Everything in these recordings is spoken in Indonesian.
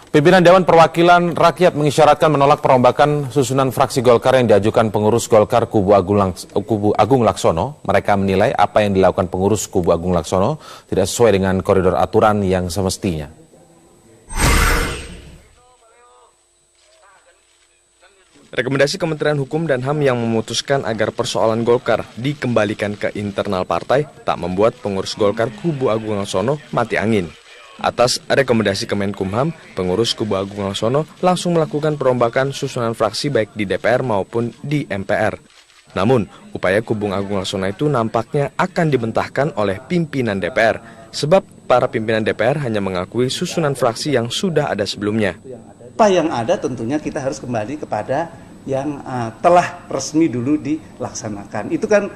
Pimpinan Dewan Perwakilan Rakyat mengisyaratkan menolak perombakan susunan fraksi Golkar yang diajukan pengurus Golkar Kubu Agung Laksono. Mereka menilai apa yang dilakukan pengurus Kubu Agung Laksono tidak sesuai dengan koridor aturan yang semestinya. Rekomendasi Kementerian Hukum dan HAM yang memutuskan agar persoalan Golkar dikembalikan ke internal partai tak membuat pengurus Golkar Kubu Agung Laksono mati angin. Atas rekomendasi Kemenkumham, pengurus Kubu Agung Laksono langsung melakukan perombakan susunan fraksi baik di DPR maupun di MPR. Namun, upaya Kubu Agung Laksono itu nampaknya akan dibentahkan oleh pimpinan DPR, sebab para pimpinan DPR hanya mengakui susunan fraksi yang sudah ada sebelumnya. Apa yang ada tentunya kita harus kembali kepada yang telah resmi dulu dilaksanakan. Itu kan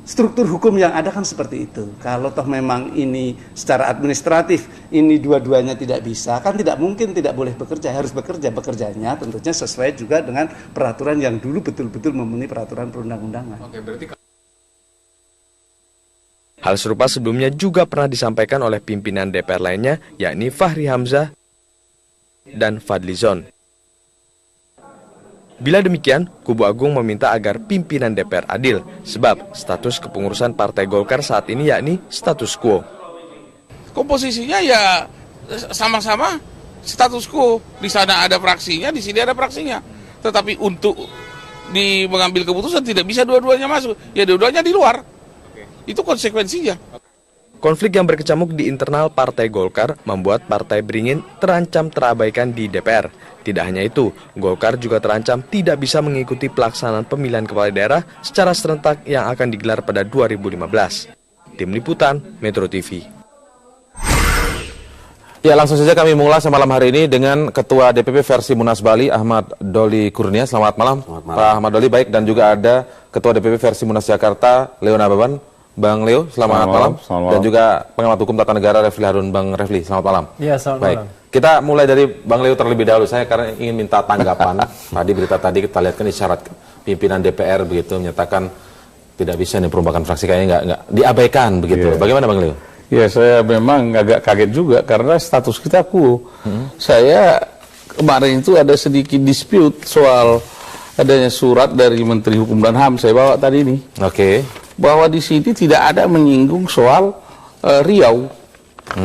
struktur hukum yang ada kan seperti itu. Kalau toh memang ini secara administratif, ini dua-duanya tidak bisa, kan tidak mungkin tidak boleh bekerja, harus bekerja. Bekerjanya tentunya sesuai juga dengan peraturan yang dulu betul-betul memenuhi peraturan perundang-undangan. Oke, berarti hal serupa sebelumnya juga pernah disampaikan oleh pimpinan DPR lainnya, yakni Fahri Hamzah dan Fadlizon. Bila demikian, Kubu Agung meminta agar pimpinan DPR adil, sebab status kepengurusan Partai Golkar saat ini yakni status quo. Komposisinya ya sama-sama status quo. Di sana ada fraksinya, di sini ada fraksinya. Tetapi untuk mengambil keputusan tidak bisa dua-duanya masuk. Ya dua-duanya di luar. Itu konsekuensinya. Konflik yang berkecamuk di internal Partai Golkar membuat Partai Beringin terancam terabaikan di DPR. Tidak hanya itu, Golkar juga terancam tidak bisa mengikuti pelaksanaan pemilihan kepala daerah secara serentak yang akan digelar pada 2015. Tim Liputan, Metro TV. Ya, langsung saja kami mulai malam hari ini dengan Ketua DPP versi Munas Bali, Ahmad Doli Kurnia. Selamat malam, Pak Ahmad Doli. Baik, dan juga ada Ketua DPP versi Munas Jakarta, Leo Nababan. Bang Leo, selamat malam. Dan juga pengamat hukum tata negara Refli Harun. Bang Refli, selamat malam. Iya, selamat malam. Kita mulai dari Bang Leo terlebih dahulu. Saya karena ingin minta tanggapan. Tadi berita tadi kita lihat kan isyarat pimpinan DPR begitu menyatakan tidak bisa nih perombakan fraksi, kayaknya nggak diabaikan begitu. Yeah. Bagaimana Bang Leo? Ya, saya memang agak kaget juga karena status kita quo. Saya kemarin itu ada sedikit dispute soal adanya surat dari Menteri Hukum dan HAM. Saya bawa tadi ini. Oke. Bahwa di sini tidak ada menyinggung soal Riau.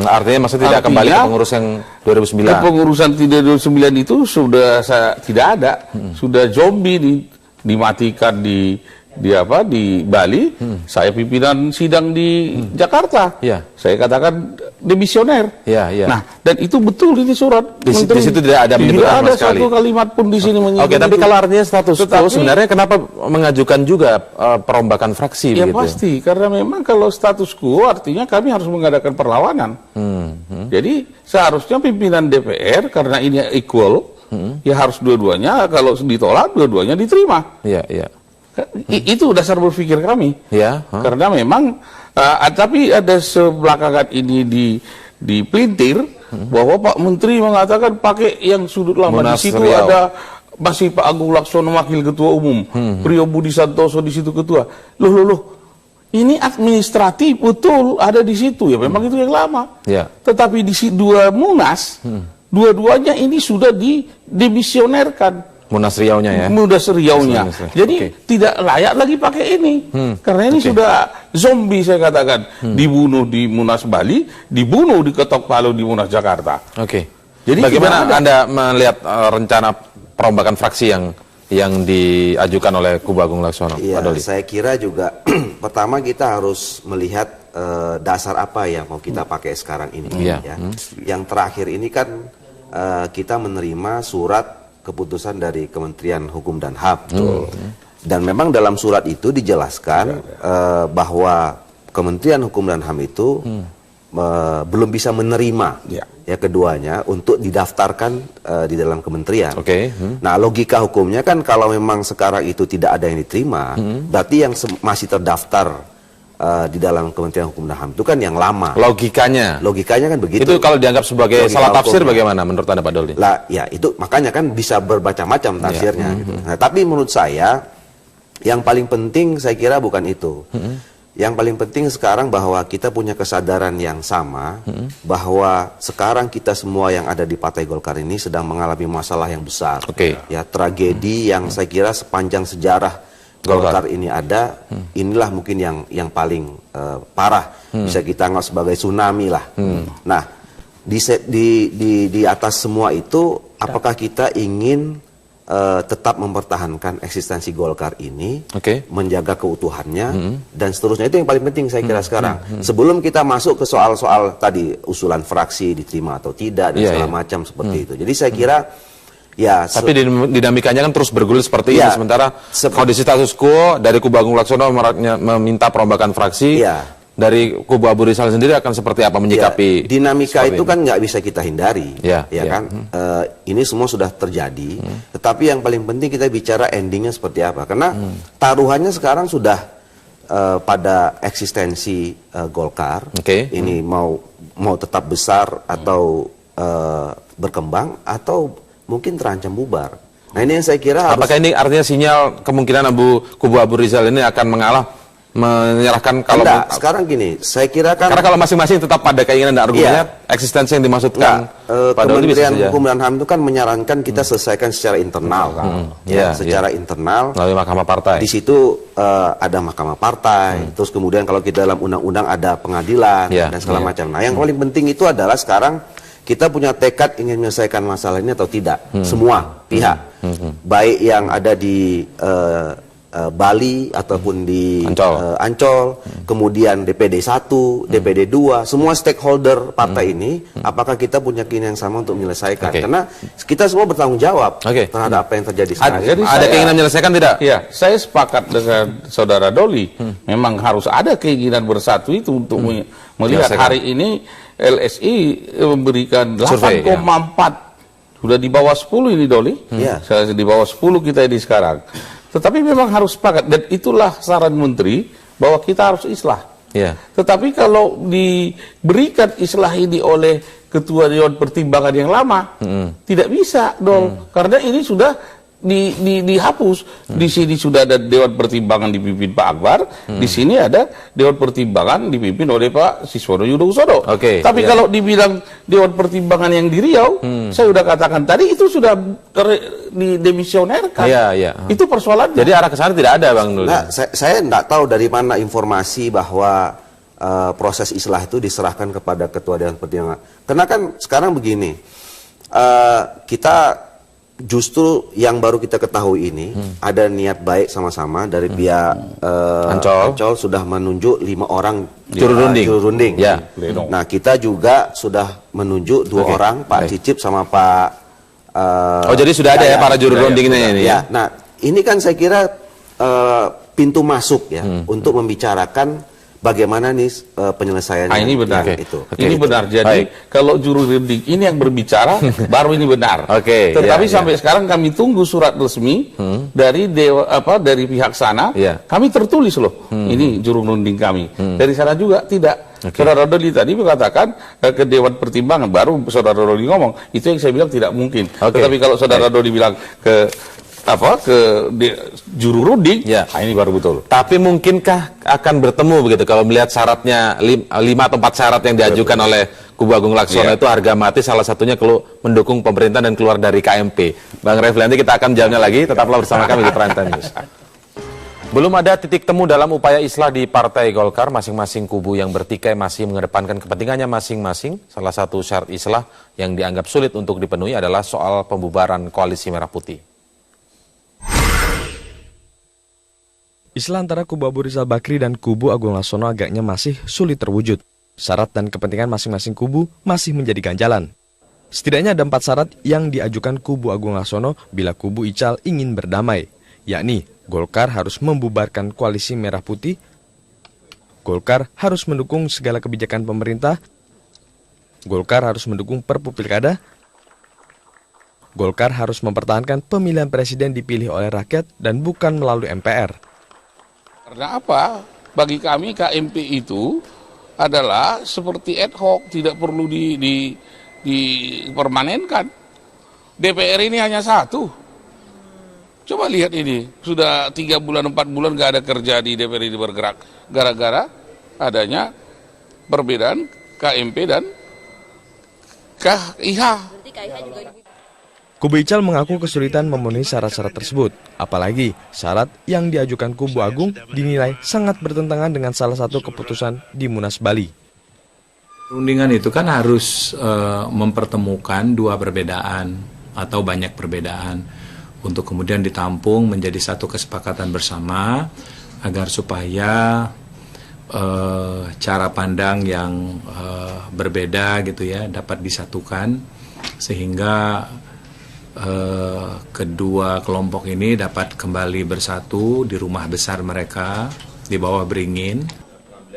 Artinya maksudnya tidak kembali ke pengurus yang 2009. Kepengurusan 2009 itu sudah tidak ada, sudah zombie dimatikan di Bali. Saya pimpinan sidang di Jakarta. Saya katakan demisioner. Nah, dan itu betul ini surat. Di situ tidak ada menyebutkan sama sekali. Satu kalimat pun di sini menyebut. Oke, tapi kalau artinya status quo sebenarnya kenapa mengajukan juga perombakan fraksi ya begitu? Pasti, karena memang kalau status quo artinya kami harus mengadakan perlawanan. Jadi seharusnya pimpinan DPR karena ini equal, ya harus dua-duanya, kalau ditolak dua-duanya diterima. Itu dasar berpikir kami. Karena memang tapi ada sebelakangan ini dipelintir bahwa Pak Menteri mengatakan pakai yang sudut lama. Di situ ada masih Pak Agung Laksono Wakil Ketua Umum, Priyo Budi Santoso di situ ketua. Loh. Ini administratif betul ada di situ, ya memang itu yang lama. Tetapi di dua Munas, dua-duanya ini sudah dimisionerkan. Munas Riau-nya ya? Munas Riau-nya. Jadi tidak layak lagi pakai ini. Karena ini sudah zombie saya katakan. Dibunuh di Munas Bali, dibunuh di Ketok Palu di Munas Jakarta. Jadi bagaimana Anda melihat rencana perombakan fraksi yang diajukan oleh Kubu Agung Laksono? Iya, saya kira juga pertama kita harus melihat dasar apa yang mau kita pakai sekarang ini. Yang terakhir ini kan kita menerima surat keputusan dari Kementerian Hukum dan HAM. Dan memang dalam surat itu dijelaskan bahwa Kementerian Hukum dan HAM itu belum bisa menerima ya keduanya untuk didaftarkan di dalam kementerian. Nah, logika hukumnya kan kalau memang sekarang itu tidak ada yang diterima, berarti yang masih terdaftar di dalam Kementerian Hukum dan HAM itu kan yang lama. Logikanya kan begitu. Itu kalau dianggap sebagai salah tafsir bagaimana menurut Anda Pak Doli? Lah, ya itu makanya kan bisa bermacam-macam tafsirnya. Nah, tapi menurut saya yang paling penting saya kira bukan itu. Yang paling penting sekarang bahwa kita punya kesadaran yang sama bahwa sekarang kita semua yang ada di Partai Golkar ini sedang mengalami masalah yang besar. Ya, tragedi yang saya kira sepanjang sejarah Golkar ini ada, inilah mungkin yang paling parah. Bisa kita anggap sebagai tsunami lah. Nah, di atas semua itu, apakah kita ingin tetap mempertahankan eksistensi Golkar ini, menjaga keutuhannya, dan seterusnya. Itu yang paling penting saya kira sekarang. Sebelum kita masuk ke soal-soal tadi, usulan fraksi diterima atau tidak, dan segala macam seperti itu. Jadi saya kira, ya... Tapi dinamikanya kan terus bergulir seperti ini, sementara kondisi status quo dari kubu Agung Laksono meminta perombakan fraksi, dari kubu Abu Rizal sendiri akan seperti apa menyikapi dinamika itu kan nggak bisa kita hindari, kan? Ini semua sudah terjadi, tetapi yang paling penting kita bicara endingnya seperti apa, karena taruhannya sekarang sudah pada eksistensi Golkar. Ini mau tetap besar atau berkembang atau mungkin terancam bubar. Nah, ini yang saya kira apakah ini artinya sinyal kemungkinan kubu Abu Rizal ini akan mengalah, menyerahkan? Kalau sekarang gini, saya kira kan, karena kalau masing-masing tetap pada keinginan dan argumennya, eksistensi yang dimaksudkan Kementerian Hukum dan HAM itu kan menyarankan kita selesaikan secara internal, secara internal melalui Mahkamah Partai. Di situ ada Mahkamah Partai, terus kemudian kalau kita dalam undang-undang ada pengadilan dan segala macam. Nah, yang paling penting itu adalah sekarang kita punya tekad ingin menyelesaikan masalah ini atau tidak, semua pihak, baik yang ada di Bali ataupun di Ancol, kemudian DPD 1, DPD 2, semua stakeholder partai ini, apakah kita punya keinginan yang sama untuk menyelesaikan? Karena kita semua bertanggung jawab terhadap apa yang terjadi sekarang. Jadi ada keinginan menyelesaikan tidak? Ya, saya sepakat dengan Saudara Doli. Memang harus ada keinginan bersatu itu untuk melihat hari ini LSI memberikan 8,4, sudah di bawah 10 ini Doli. Saya di bawah 10 kita ini sekarang. Tetapi memang harus sepakat, dan itulah saran Menteri bahwa kita harus islah. Tetapi kalau diberikan islah ini oleh Ketua Dewan Pertimbangan yang lama, tidak bisa dong, karena ini sudah dihapus. Di sini sudah ada Dewan Pertimbangan dipimpin Pak Akbar, di sini ada Dewan Pertimbangan dipimpin oleh Pak Siswono Yudohusodo. Tapi kalau dibilang Dewan Pertimbangan yang di Riau, saya sudah katakan tadi itu sudah didemisionerkan. Itu persoalannya. Jadi arah ke sana tidak ada, Bang Doli. Nah, saya tidak tahu dari mana informasi bahwa proses islah itu diserahkan kepada Ketua Dewan Pertimbangan. Karena kan sekarang begini, kita justru yang baru kita ketahui ini ada niat baik sama-sama dari pihak Ancol sudah menunjuk 5 orang juru runding. Nah, kita juga sudah menunjuk 2 orang, Pak Cicip sama Pak jadi sudah ada para juru rundingnya ini. Nah, ini kan saya kira pintu masuk untuk membicarakan bagaimana nih penyelesaiannya. Ini benar. Ini gitu. benar. Jadi kalau juru runding ini yang berbicara, baru ini benar. Tetapi sampai sekarang kami tunggu surat resmi dari dari pihak sana. Kami tertulis loh, ini juru runding kami. Dari sana juga tidak. Saudara Doli tadi mengatakan ke Dewan Pertimbangan, baru Saudara Doli ngomong, itu yang saya bilang tidak mungkin. Tetapi kalau Saudara Doli bilang ke juru runding, ini baru betul. Tapi mungkinkah akan bertemu begitu kalau melihat syaratnya 5 atau 4 syarat yang diajukan oleh kubu Agung Laksono itu harga mati, salah satunya mendukung pemerintah dan keluar dari KMP. Bang Refli, nanti kita akan jawabnya lagi, tetaplah bersama kami di Prime Time News. Belum ada titik temu dalam upaya islah di Partai Golkar. Masing-masing kubu yang bertikai masih mengedepankan kepentingannya masing-masing. Salah satu syarat islah yang dianggap sulit untuk dipenuhi adalah soal pembubaran Koalisi Merah Putih. Islah antara kubu Abu Rizal Bakri dan kubu Agung Laksono agaknya masih sulit terwujud. Syarat dan kepentingan masing-masing kubu masih menjadi ganjalan. Setidaknya ada 4 syarat yang diajukan kubu Agung Laksono bila kubu Ical ingin berdamai, yakni Golkar harus membubarkan Koalisi Merah Putih, Golkar harus mendukung segala kebijakan pemerintah, Golkar harus mendukung Perpu Pilkada, Golkar harus mempertahankan pemilihan presiden dipilih oleh rakyat dan bukan melalui MPR. Karena apa? Bagi kami KMP itu adalah seperti ad hoc, tidak perlu dipermanenkan. DPR ini hanya 1. Coba lihat ini, sudah 3 bulan, 4 bulan nggak ada kerja di DPR ini bergerak. Gara-gara adanya perbedaan KMP dan KIH. Kubu Ical mengaku kesulitan memenuhi syarat-syarat tersebut. Apalagi syarat yang diajukan Kubu Agung dinilai sangat bertentangan dengan salah satu keputusan di Munas Bali. Perundingan itu kan harus mempertemukan dua perbedaan atau banyak perbedaan untuk kemudian ditampung menjadi satu kesepakatan bersama agar supaya cara pandang yang berbeda gitu ya dapat disatukan sehingga kedua kelompok ini dapat kembali bersatu di rumah besar mereka di bawah Beringin.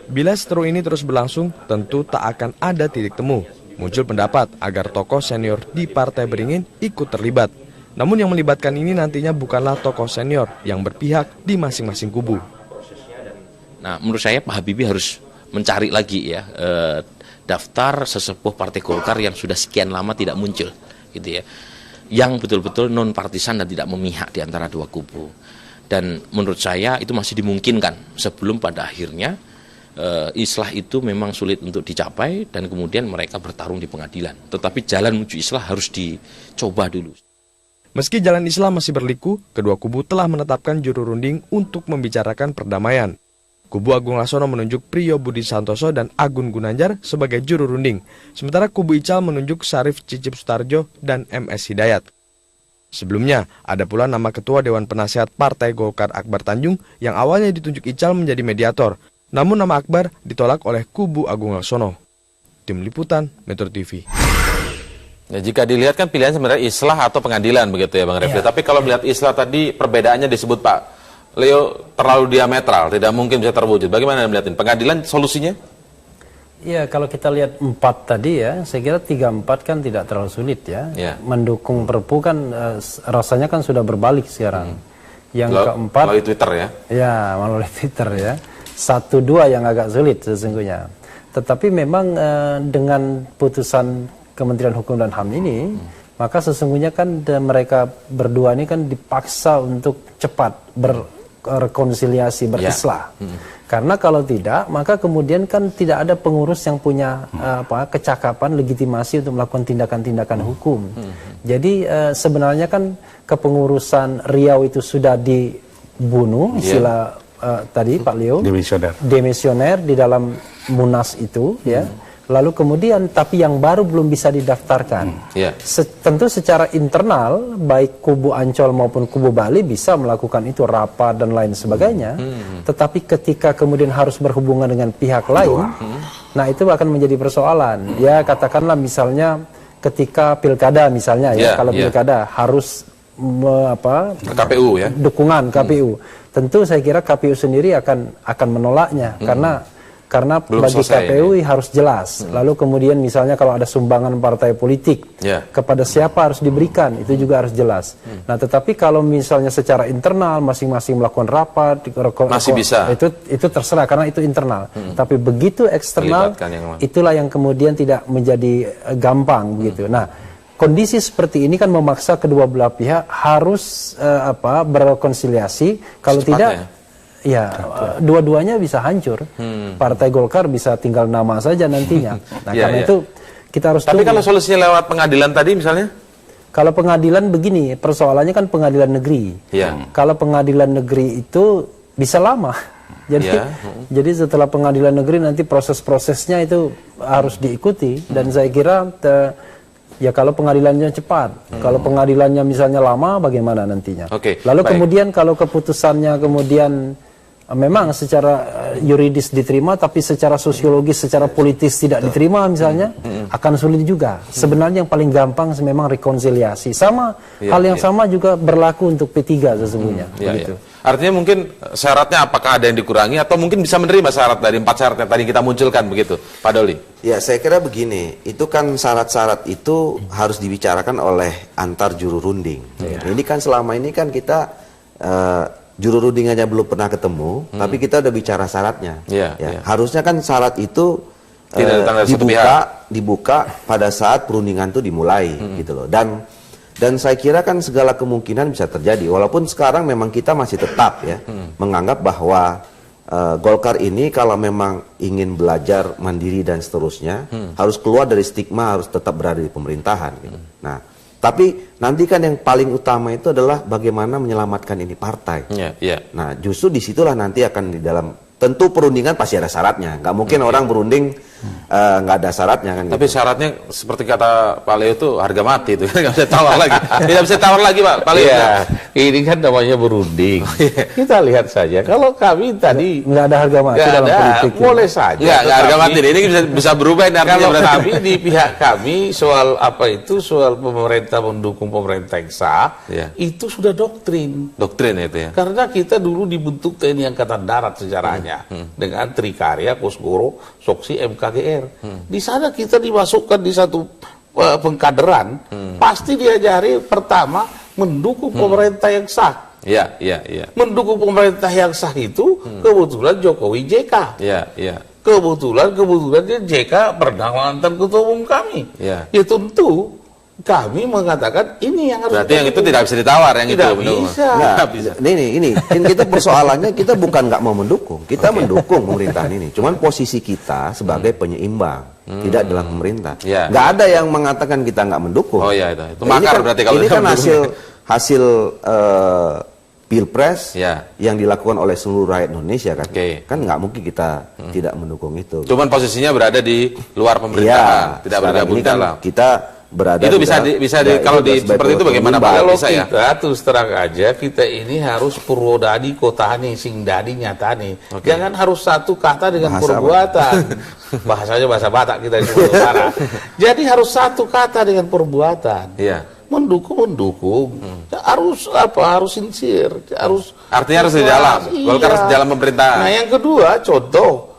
Bila seteru ini terus berlangsung, tentu tak akan ada titik temu. Muncul pendapat agar tokoh senior di Partai Beringin ikut terlibat. Namun yang melibatkan ini nantinya bukanlah tokoh senior yang berpihak di masing-masing kubu. Nah, menurut saya Pak Habibie harus mencari lagi ya daftar sesepuh Partai Golkar yang sudah sekian lama tidak muncul, gitu ya, yang betul-betul non partisan dan tidak memihak di antara dua kubu. Dan menurut saya itu masih dimungkinkan sebelum pada akhirnya islah itu memang sulit untuk dicapai dan kemudian mereka bertarung di pengadilan. Tetapi jalan menuju islah harus dicoba dulu. Meski jalan Islam masih berliku, kedua kubu telah menetapkan juru runding untuk membicarakan perdamaian. Kubu Agung Laksono menunjuk Priyo Budi Santoso dan Agun Gunanjar sebagai juru runding, sementara kubu Ical menunjuk Syarif Cicip Sutarjo dan MS Hidayat. Sebelumnya, ada pula nama Ketua Dewan Penasehat Partai Golkar Akbar Tanjung yang awalnya ditunjuk Ical menjadi mediator, namun nama Akbar ditolak oleh kubu Agung Laksono. Tim Liputan, Metro TV. Ya, jika dilihat kan pilihan sebenarnya islah atau pengadilan begitu ya Bang Refli. Tapi kalau melihat islah tadi perbedaannya disebut Pak Leo terlalu diametral, tidak mungkin bisa terwujud. Bagaimana Anda melihatin? Pengadilan solusinya? Ya, kalau kita lihat 4 tadi ya, saya kira 3-4 kan tidak terlalu sulit ya. Mendukung Perpu kan rasanya kan sudah berbalik sekarang. Yang keempat melalui Twitter ya? Ya, melalui Twitter ya. 1-2 yang agak sulit sesungguhnya. Tetapi memang dengan putusan Kementerian Hukum dan HAM ini, maka sesungguhnya kan mereka berdua ini kan dipaksa untuk cepat berrekonsiliasi, berislah. Karena kalau tidak, maka kemudian kan tidak ada pengurus yang punya kecakapan, legitimasi untuk melakukan tindakan-tindakan hukum. Jadi sebenarnya kan kepengurusan Riau itu sudah dibunuh, istilah tadi Pak Leo, demisioner di dalam Munas itu, ya. Lalu kemudian, tapi yang baru belum bisa didaftarkan. Tentu secara internal, baik kubu Ancol maupun kubu Bali bisa melakukan itu, rapat dan lain sebagainya. Tetapi ketika kemudian harus berhubungan dengan pihak lain, nah itu akan menjadi persoalan. Ya katakanlah misalnya ketika pilkada misalnya ya, kalau pilkada harus KPU ya, dukungan KPU. Tentu saya kira KPU sendiri akan menolaknya karena belum bagi KPU harus jelas. Lalu kemudian misalnya kalau ada sumbangan partai politik, kepada siapa harus diberikan, itu juga harus jelas. Nah tetapi kalau misalnya secara internal masing-masing melakukan rapat, masih bisa. Itu terserah karena itu internal. Tapi begitu eksternal, itulah yang kemudian tidak menjadi gampang begitu. Nah kondisi seperti ini kan memaksa kedua belah pihak harus berrekonsiliasi. Kalau tidak, dua-duanya bisa hancur. Partai Golkar bisa tinggal nama saja nantinya. Nah, karena itu kita harus Tapi kalau solusinya lewat pengadilan tadi misalnya? Kalau pengadilan begini, persoalannya kan pengadilan negeri. Kalau pengadilan negeri itu bisa lama. Jadi setelah pengadilan negeri nanti proses-prosesnya itu harus diikuti. Dan saya kira ya kalau pengadilannya cepat, kalau pengadilannya misalnya lama, bagaimana nantinya? Lalu kemudian kalau keputusannya kemudian memang secara yuridis diterima, tapi secara sosiologis, secara politis tidak diterima misalnya, akan sulit juga. Sebenarnya yang paling gampang memang rekonsiliasi. Sama hal yang sama juga berlaku untuk P3 sesungguhnya. Artinya mungkin syaratnya apakah ada yang dikurangi atau mungkin bisa menerima syarat dari 4 syarat yang tadi kita munculkan begitu, Pak Doli? Ya, saya kira begini, itu kan syarat-syarat itu harus dibicarakan oleh antar juru runding. Ini kan selama ini kan kita juru runding aja belum pernah ketemu, tapi kita udah bicara syaratnya. Harusnya kan syarat itu dibuka pada saat perundingan itu dimulai, gitu loh. Dan Dan saya kira kan segala kemungkinan bisa terjadi. Walaupun sekarang memang kita masih tetap ya menganggap bahwa Golkar ini kalau memang ingin belajar mandiri dan seterusnya harus keluar dari stigma, harus tetap berada di pemerintahan. Gitu. Nah, tapi nanti kan yang paling utama itu adalah bagaimana menyelamatkan ini partai. Nah, justru disitulah nanti akan di dalam, tentu perundingan pasti ada syaratnya. Nggak mungkin orang berunding nggak ada syaratnya kan. Tapi gitu. Syaratnya seperti kata Pak Leo itu harga mati itu, nggak bisa tawar lagi. Tidak bisa tawar lagi Pak Leo. Ya, ini kan namanya berunding. Kita lihat saja. Kalau kami tadi nggak ada harga mati dalam politik. Boleh saja. Nggak harga mati. Ini bisa berubah. Kalau kami di pihak kami soal apa itu, soal pemerintah mendukung pemerintah yang sah, itu sudah doktrin. Doktrin itu ya. Karena kita dulu dibentuk TNI Angkatan Darat sejarahnya dengan Trikarya, Kosgoro, Soksi, MKGR. Di sana kita dimasukkan di satu pengkaderan, pasti diajari pertama mendukung pemerintah yang sah. Mendukung pemerintah yang sah itu kebetulan Jokowi JK. Kebetulan dia JK pernah mantan ketua umum kami. Ya tentu kami mengatakan ini yang harus. Berarti yang itu tidak bisa ditawar, yang tidak itu bisa. Nah, ini kita persoalannya kita bukan nggak mau mendukung, kita mendukung pemerintahan ini. Cuman posisi kita sebagai penyeimbang, tidak dalam pemerintah. Nggak ada yang mengatakan kita nggak mendukung. Oh iya itu makar kan, berarti kalau ini kan hasil pilpres yang dilakukan oleh seluruh rakyat Indonesia kan. Kan nggak mungkin kita tidak mendukung itu. Cuman posisinya berada di luar pemerintahan, tidak bergabung dalam. Kita berada itu bisa kalau seperti itu bagaimana Pak? Kalau kita terus terang aja, kita ini harus purwodadi kotani singdadi nyatani. Jangan harus satu kata dengan perbuatan. Bahasanya bahasa Batak kita di Sumatera Utara. Jadi harus satu kata dengan perbuatan. Mendukung harus sincere, artinya harus di dalam. Golkar harus di dalam pemerintahan. Nah, yang kedua contoh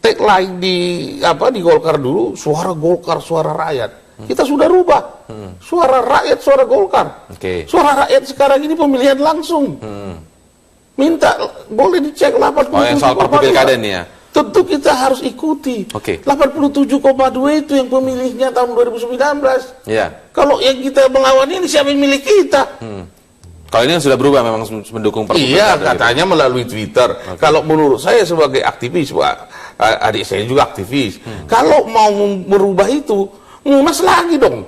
tagline di Golkar dulu, suara Golkar, suara rakyat. Kita sudah rubah. Suara rakyat, suara Golkar. Suara rakyat sekarang ini pemilihan langsung. Minta boleh dicek 87,2. Yang soal pilkada ini ya. Tentu kita harus ikuti. 87,2 itu yang pemilihnya tahun 2019. Kalau yang kita melawan ini siapa yang milih kita? Kalau ini sudah berubah memang mendukung Iya, katanya melalui Twitter. Kalau menurut saya sebagai aktivis, adik saya juga aktivis. Kalau mau merubah itu, Munas lagi dong.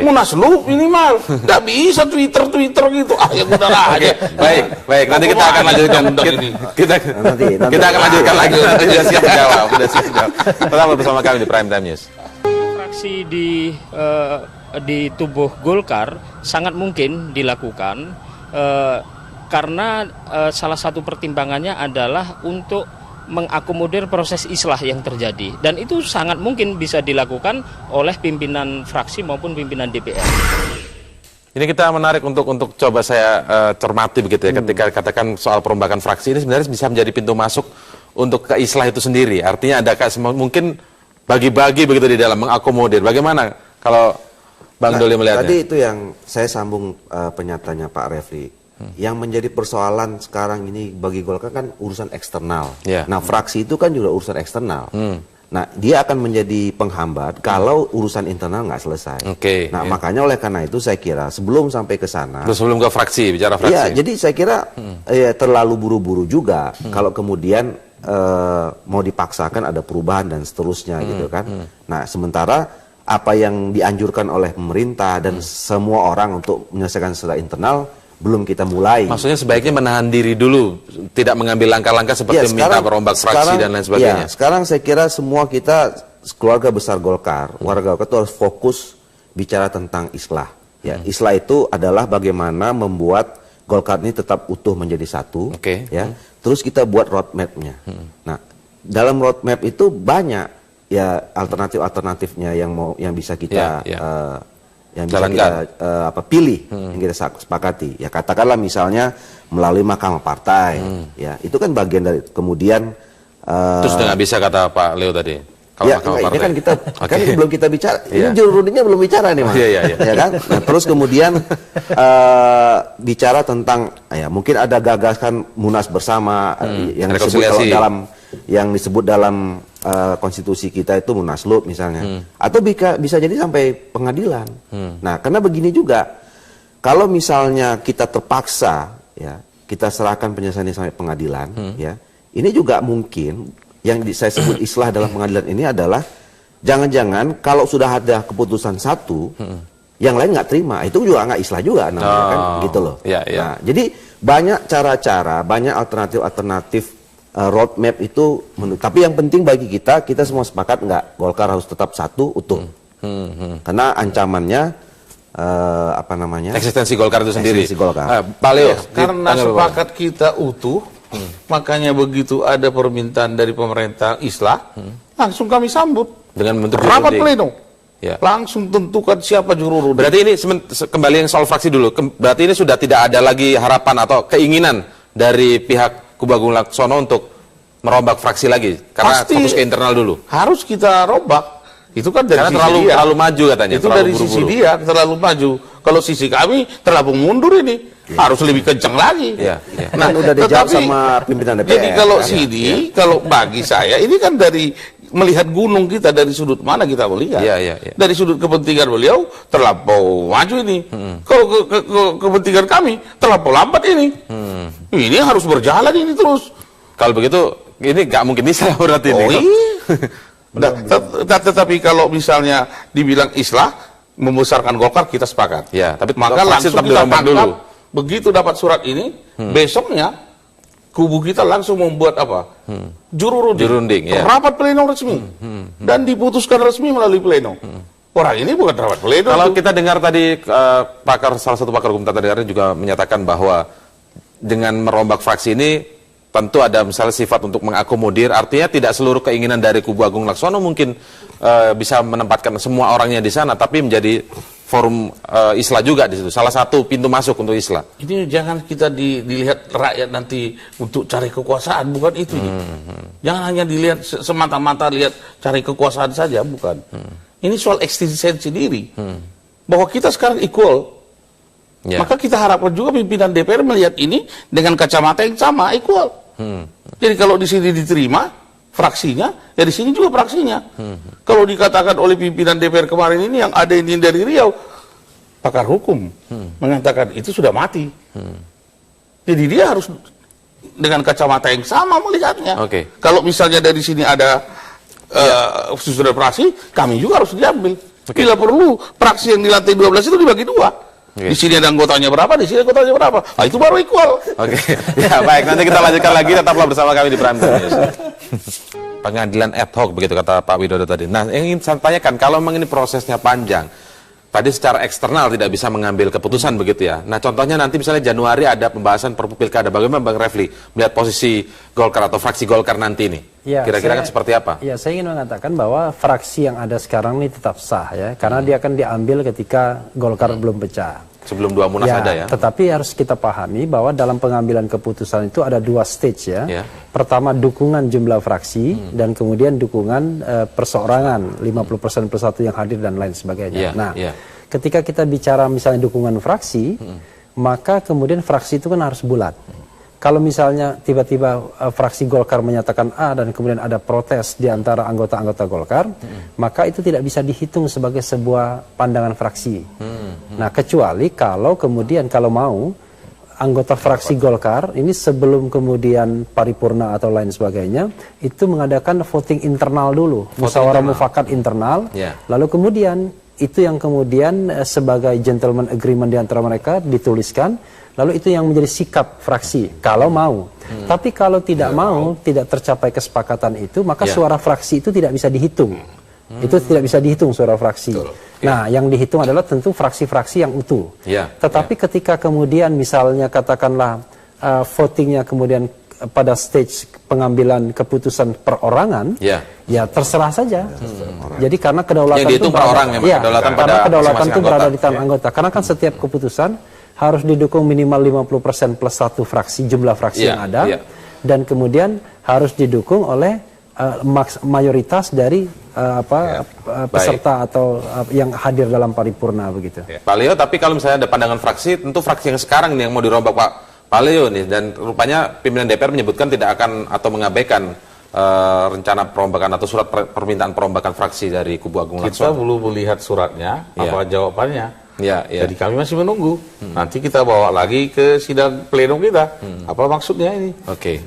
Munaslup minimal. Nggak bisa Twitter gitu. Ya udah lah. Baik. Nanti kita akan lanjutkan. Kita akan lanjutkan lagi. Sudah siap jawab. Tetap bersama kami di Prime Time News. Fraksi di tubuh Golkar sangat mungkin dilakukan karena salah satu pertimbangannya adalah untuk mengakomodir proses islah yang terjadi, dan itu sangat mungkin bisa dilakukan oleh pimpinan fraksi maupun pimpinan DPR. Ini kita menarik untuk coba saya cermati begitu ya, ketika katakan soal perombakan fraksi ini sebenarnya bisa menjadi pintu masuk untuk ke islah itu sendiri. Artinya ada mungkin bagi-bagi begitu di dalam mengakomodir. Bagaimana kalau Bang Doli melihatnya? Tadi itu yang saya sambung pernyataannya Pak Refli. Yang menjadi persoalan sekarang ini bagi Golkar kan urusan eksternal. Nah, fraksi itu kan juga urusan eksternal. Nah, dia akan menjadi penghambat kalau urusan internal nggak selesai. Nah, makanya oleh karena itu saya kira sebelum sampai ke sana, sebelum ke fraksi, bicara fraksi. Ya, jadi saya kira terlalu buru-buru juga kalau kemudian mau dipaksakan ada perubahan dan seterusnya gitu kan. Nah, sementara apa yang dianjurkan oleh pemerintah dan semua orang untuk menyelesaikan secara internal belum kita mulai. Maksudnya sebaiknya menahan diri dulu, tidak mengambil langkah-langkah seperti minta merombak fraksi dan lain sebagainya. Sekarang saya kira semua kita keluarga besar Golkar, warga Golkar itu harus fokus bicara tentang islah. Ya, islah itu adalah bagaimana membuat Golkar ini tetap utuh menjadi satu. Ya, terus kita buat roadmap-nya. Nah, dalam roadmap itu banyak ya alternatifnya yang bisa kita yang bisa kita pilih, yang kita sepakati. Ya katakanlah misalnya melalui mahkamah partai, ya itu kan bagian dari kemudian. Terus nggak bisa kata Pak Leo tadi. Ya, ini kan kita kan belum kita bicara. Ini juru rundingnya belum bicara nih, Mas. Ya kan? Nah, terus kemudian bicara tentang ya mungkin ada gagasan munas bersama yang disebut dalam konstitusi kita itu munaslup misalnya. Atau bisa jadi sampai pengadilan. Nah, karena begini juga kalau misalnya kita terpaksa ya kita serahkan penyelesaian sampai pengadilan ya, ini juga mungkin yang saya sebut islah dalam pengadilan ini adalah jangan-jangan kalau sudah ada keputusan satu yang lain nggak terima, itu juga nggak islah juga namanya kan gitu loh. Nah, jadi banyak cara-cara, banyak alternatif roadmap itu, tapi yang penting bagi kita semua sepakat nggak, Golkar harus tetap satu utuh. Karena ancamannya eksistensi Golkar itu sendiri. Pak Leo, karena sepakat kita utuh, makanya begitu ada permintaan dari pemerintah islah, langsung kami sambut dengan bentuk rapat pleno. Ya. Langsung tentukan siapa juru runding. Berarti ini kembali yang soal fraksi dulu. Berarti ini sudah tidak ada lagi harapan atau keinginan dari pihak Kubu Agung Laksono untuk merombak fraksi lagi karena pasti fokus ke internal dulu. Harus kita rombak. Itu kan dari karena sisi terlalu maju katanya. Itu dari sisi dia terlalu maju. Kalau sisi kami terlalu mundur ini. Harus lebih kencang lagi. Nah, udah dijawab sama pimpinan DPR. Jadi kalau sini, kalau bagi saya ini kan dari melihat gunung kita dari sudut mana kita melihat. Dari sudut kepentingan beliau terlampau maju ini. Kalau kepentingan kami terlampau lambat ini. Ini harus berjalan ini terus. Kalau begitu ini nggak mungkin bisa berarti ini. Tetapi kalau misalnya dibilang islah membesarkan Golkar, kita sepakat. Tapi maka langsung kita tangkap dulu. Begitu dapat surat ini, besoknya kubu kita langsung membuat apa? Juru runding. Rapat pleno resmi. Dan diputuskan resmi melalui pleno. Orang ini bukan rapat pleno. Kalau kita dengar tadi salah satu pakar hukum tata negara juga menyatakan bahwa dengan merombak fraksi ini tentu ada misalnya sifat untuk mengakomodir, artinya tidak seluruh keinginan dari Kubu Agung Laksono mungkin bisa menempatkan semua orangnya di sana, tapi menjadi forum islah juga di situ. Salah satu pintu masuk untuk islah. Ini jangan kita dilihat rakyat nanti untuk cari kekuasaan, bukan itu. Jangan hanya dilihat semata-mata lihat cari kekuasaan saja, bukan. Ini soal eksistensi diri. Bahwa kita sekarang equal. Maka kita harapkan juga pimpinan DPR melihat ini dengan kacamata yang sama, equal. Jadi kalau di sini diterima fraksinya, ya di sini juga fraksinya. Kalau dikatakan oleh pimpinan DPR kemarin ini yang ada ini dari Riau, pakar hukum mengatakan itu sudah mati. Jadi dia harus dengan kacamata yang sama melihatnya. Kalau misalnya dari sini ada susunan fraksi, kami juga harus diambil. Bila perlu fraksi yang di lantai 12 itu dibagi dua. Di sini ada anggotanya berapa, di sini anggotanya berapa. Nah, itu baru equal. Ya baik, nanti kita lanjutkan lagi, tetaplah bersama kami di Prime News. Pengadilan ad hoc, begitu kata Pak Widodo tadi. Nah, yang ingin saya tanyakan, kalau memang ini prosesnya panjang, tadi secara eksternal tidak bisa mengambil keputusan begitu ya. Nah, contohnya nanti misalnya Januari ada pembahasan Perpu Pilkada. Bagaimana Bang Refli melihat posisi Golkar atau fraksi Golkar nanti ini? Kira-kira kan seperti apa? Ya, saya ingin mengatakan bahwa fraksi yang ada sekarang ini tetap sah ya, karena dia akan diambil ketika Golkar belum pecah. Sebelum dua munas ada ya? Tetapi harus kita pahami bahwa dalam pengambilan keputusan itu ada dua stage ya. Pertama dukungan jumlah fraksi dan kemudian dukungan perseorangan 50% plus 1 yang hadir dan lain sebagainya. Ketika kita bicara misalnya dukungan fraksi, maka kemudian fraksi itu kan harus bulat. Kalau misalnya tiba-tiba fraksi Golkar menyatakan A dan kemudian ada protes di antara anggota-anggota Golkar, maka itu tidak bisa dihitung sebagai sebuah pandangan fraksi. Nah, kecuali kalau kemudian kalau mau anggota fraksi Golkar ini sebelum kemudian paripurna atau lain sebagainya itu mengadakan voting internal dulu, musyawarah mufakat internal, lalu kemudian itu yang kemudian sebagai gentleman agreement di antara mereka dituliskan. Lalu itu yang menjadi sikap fraksi, kalau mau. Tapi kalau tidak mau, tidak tercapai kesepakatan itu, maka suara fraksi itu tidak bisa dihitung. Itu tidak bisa dihitung suara fraksi. Nah, yang dihitung adalah tentu fraksi-fraksi yang utuh. Tetapi ketika kemudian misalnya katakanlah votingnya kemudian pada stage pengambilan keputusan perorangan, ya terserah saja. Jadi karena kedaulatan itu kedaulatan itu berada di tangan anggota. Karena kan setiap keputusan harus didukung minimal 50% plus 1 fraksi, jumlah fraksi yang ada, dan kemudian harus didukung oleh mayoritas dari peserta atau yang hadir dalam paripurna begitu. Pak Leo, tapi kalau misalnya ada pandangan fraksi, tentu fraksi yang sekarang nih yang mau dirombak Pak Leo nih, dan rupanya pimpinan DPR menyebutkan tidak akan atau mengabaikan rencana perombakan atau surat permintaan perombakan fraksi dari Kubu Agung Laksono. Kita belum melihat suratnya, apa jawabannya. Jadi kami masih menunggu. Nanti kita bawa lagi ke sidang pleno kita. Apa maksudnya ini?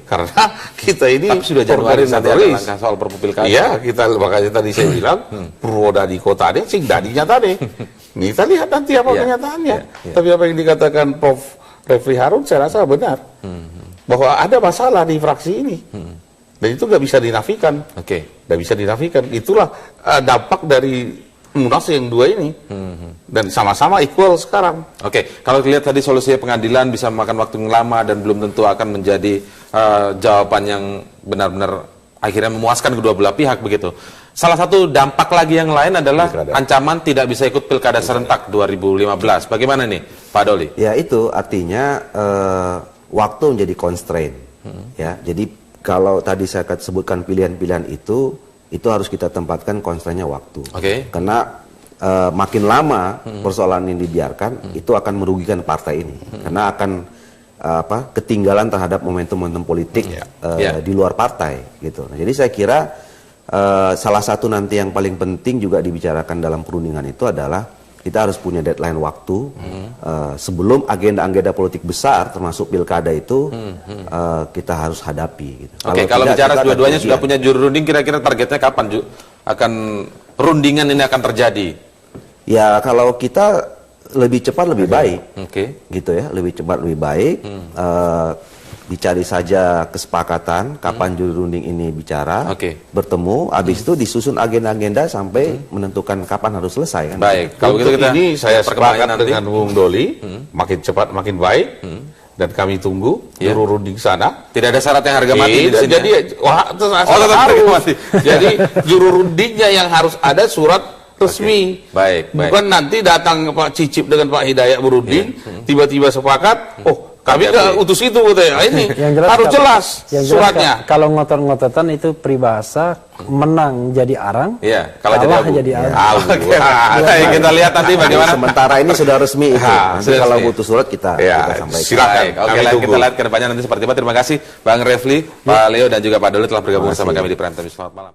Karena kita ini tapi sudah Januari nanti ada langkah soal Perpu Pilkada. Iya, kita makanya tadi saya bilang Purwodadi kota deh, sing dadi nyata deh. Nih kita lihat nanti apa kenyataannya. Tapi apa yang dikatakan Prof. Refli Harun saya rasa benar. Bahwa ada masalah di fraksi ini. Dan itu nggak bisa dinafikan. Nggak bisa dinafikan. Itulah dampak dari Munas yang dua ini. Dan sama-sama equal sekarang. Kalau dilihat tadi solusi pengadilan bisa memakan waktu yang lama dan belum tentu akan menjadi jawaban yang benar-benar akhirnya memuaskan kedua belah pihak begitu. Salah satu dampak lagi yang lain adalah ancaman tidak bisa ikut pilkada serentak 2015. Bagaimana nih, Pak Doli? Ya itu artinya waktu menjadi constraint. Ya, jadi kalau tadi saya sebutkan pilihan-pilihan itu harus kita tempatkan constraint-nya waktu. Karena makin lama persoalan ini dibiarkan, itu akan merugikan partai ini. Karena akan ketinggalan terhadap momentum-momentum politik di luar partai gitu. Nah, jadi saya kira salah satu nanti yang paling penting juga dibicarakan dalam perundingan itu adalah kita harus punya deadline waktu sebelum agenda-agenda politik besar termasuk pilkada itu kita harus hadapi. Gitu. Kalau bicara dua-duanya sudah punya juru runding, kira-kira targetnya kapan akan rundingan ini akan terjadi? Ya kalau kita lebih cepat lebih baik, gitu ya, lebih cepat lebih baik. Dicari saja kesepakatan kapan juru runding ini bicara, bertemu, habis itu disusun agenda-agenda sampai menentukan kapan harus selesai. Kan? Baik, kalau gitu kita ini saya sepakat dengan Bung Doli, makin cepat makin baik. Dan kami tunggu juru runding sana. Tidak ada syarat yang harga mati di sini. Jadi jadi juru rundingnya yang harus ada surat resmi. Bukan nanti datang Pak Cicip dengan Pak Hidayat berunding, tiba-tiba sepakat, kami nggak utus itu katanya. Ini harus jelas suratnya. Kalau ngotot-ngototan itu peribahasa menang jadi arang, kalah jadi arang. Kita lihat nanti bagaimana. Sementara ini sudah resmi itu. Nanti kalau butuh surat kita sampaikan. Silakan. Kita lihat ke depannya nanti seperti apa. Terima kasih Bang Refli, Pak Leo dan juga Pak Doli telah bergabung bersama kami di Prime Time. Selamat malam.